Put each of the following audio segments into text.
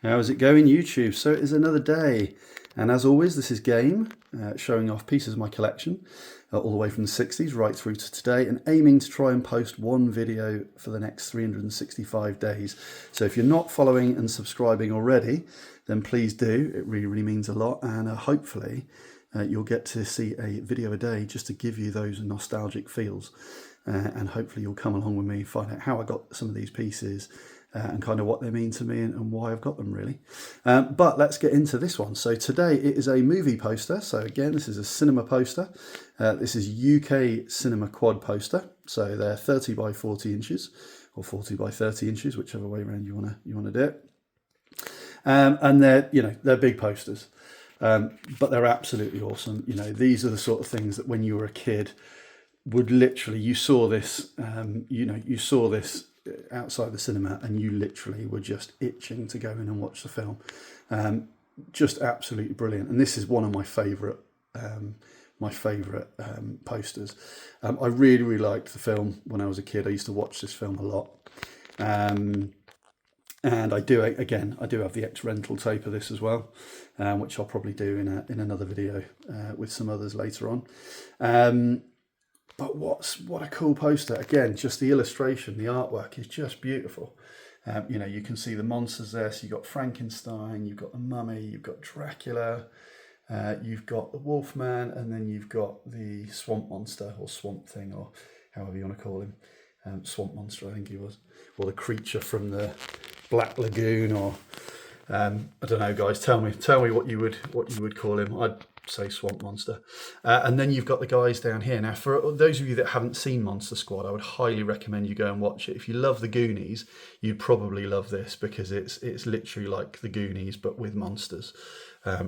How's it going, YouTube? So it is another day, and as always, this is Game, showing off pieces of my collection, all the way from the 60s right through to today, and aiming to try and post one video for the next 365 days. So if you're not following and subscribing already, then please do. It really, really means a lot, and hopefully you'll get to see a video a day just to give you those nostalgic feels. And hopefully you'll come along with me, find out how I got some of these pieces, and kind of what they mean to me and why I've got them, really. But let's get into this one. So today it is a movie poster. So again, this is a cinema poster. This is UK cinema quad poster. So they're 30 by 40 inches or 40 by 30 inches, whichever way around you want to do it. And they're big posters, but they're absolutely awesome. These are the sort of things that when you were a kid would literally, you saw this outside the cinema and you literally were just itching to go in and watch the film. Just absolutely brilliant. And this is one of my favourite posters. I really, really liked the film when I was a kid. I used to watch this film a lot. And I do have the ex-rental tape of this as well, which I'll probably do in another video with some others later on. But what a cool poster. Again, just the illustration, the artwork is just beautiful. You can see the monsters there. So you've got Frankenstein, you've got the Mummy, you've got Dracula, you've got the Wolfman, and then you've got the Swamp Monster or Swamp Thing, or however you want to call him. Swamp Monster, I think he was. Or the creature from the Black Lagoon, or I don't know, guys. Tell me what you would call him. I'd say Swamp Monster. And then you've got the guys down here. Now, for those of you that haven't seen Monster Squad, I would highly recommend you go and watch it. If you love the Goonies, you'd probably love this, because it's literally like the Goonies but with monsters,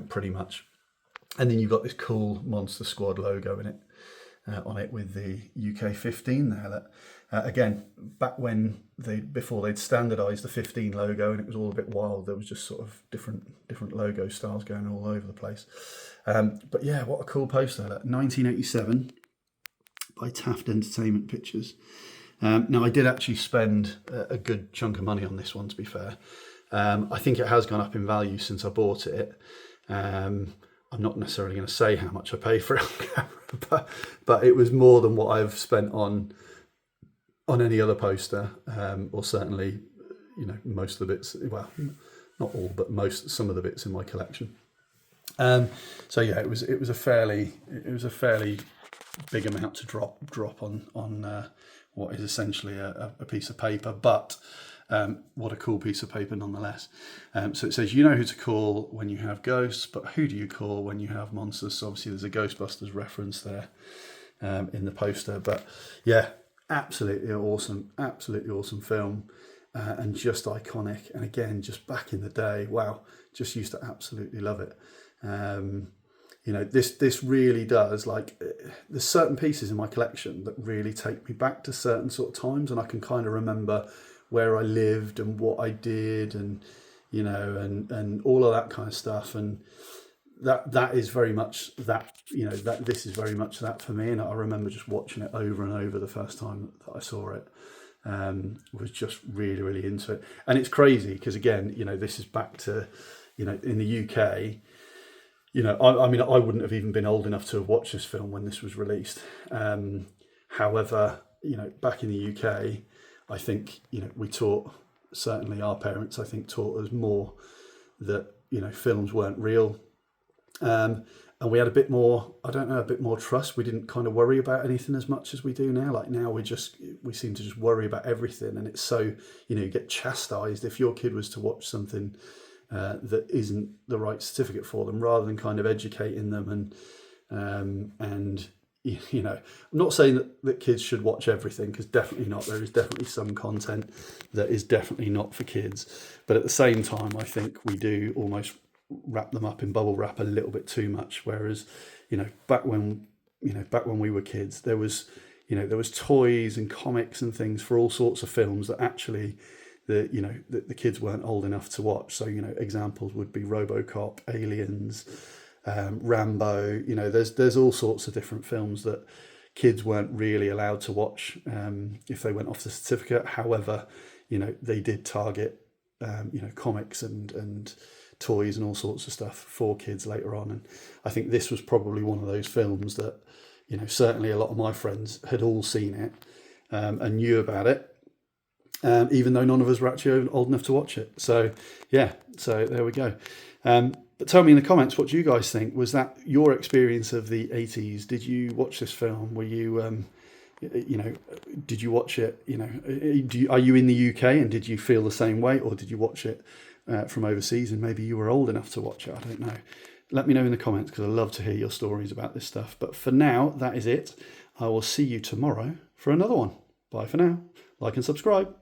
pretty much. And then you've got this cool Monster Squad logo in it, on it with the UK 15 there. That again, back when before they'd standardised the 15 logo and it was all a bit wild, there was just sort of different logo styles going all over the place. But yeah, what a cool poster. 1987 by Taft Entertainment Pictures. Now, I did actually spend a good chunk of money on this one, to be fair. I think it has gone up in value since I bought it. I'm not necessarily going to say how much I paid for it on camera, but it was more than what I've spent on any other poster, or certainly, most of the bits. Well, not all, but some of the bits in my collection. So yeah, it was a fairly big amount to drop on what is essentially a piece of paper, but what a cool piece of paper nonetheless. So it says, you know who to call when you have ghosts, but who do you call when you have monsters? So obviously there's a Ghostbusters reference there in the poster, but yeah, absolutely awesome film, and just iconic. And again, just back in the day, wow, just used to absolutely love it. This really does, there's certain pieces in my collection that really take me back to certain sort of times, and I can kind of remember where I lived and what I did, and and all of that kind of stuff. And that is very much that, this is very much that for me. And I remember just watching it over and over the first time that I saw it. Was just really, really into it. And it's crazy because, again, this is back to, in the UK, I mean, I wouldn't have even been old enough to have watched this film when this was released. However, back in the UK, I think, we taught, certainly our parents, I think, taught us more that, films weren't real. And we had a bit more trust. We didn't kind of worry about anything as much as we do now. Like now we seem to just worry about everything. And it's so, you get chastised if your kid was to watch something that isn't the right certificate for them, rather than kind of educating them. And I'm not saying that kids should watch everything, because definitely not. There is definitely some content that is definitely not for kids. But at the same time, I think we do almost wrap them up in bubble wrap a little bit too much. Whereas, back when we were kids, there was toys and comics and things for all sorts of films that actually the kids weren't old enough to watch. So, examples would be RoboCop, Aliens, Rambo. There's all sorts of different films that kids weren't really allowed to watch if they went off the certificate. However, they did target comics and toys and all sorts of stuff for kids later on. And I think this was probably one of those films that, certainly a lot of my friends had all seen it and knew about it, even though none of us were actually old enough to watch it. So, yeah, so there we go. But tell me in the comments, what do you guys think? Was that your experience of the 80s? Did you watch this film? Were you, did you watch it? Are you in the UK and did you feel the same way? Or did you watch it from overseas and maybe you were old enough to watch it? I don't know. Let me know in the comments because I love to hear your stories about this stuff. But for now, that is it. I will see you tomorrow for another one. Bye for now. Like and subscribe.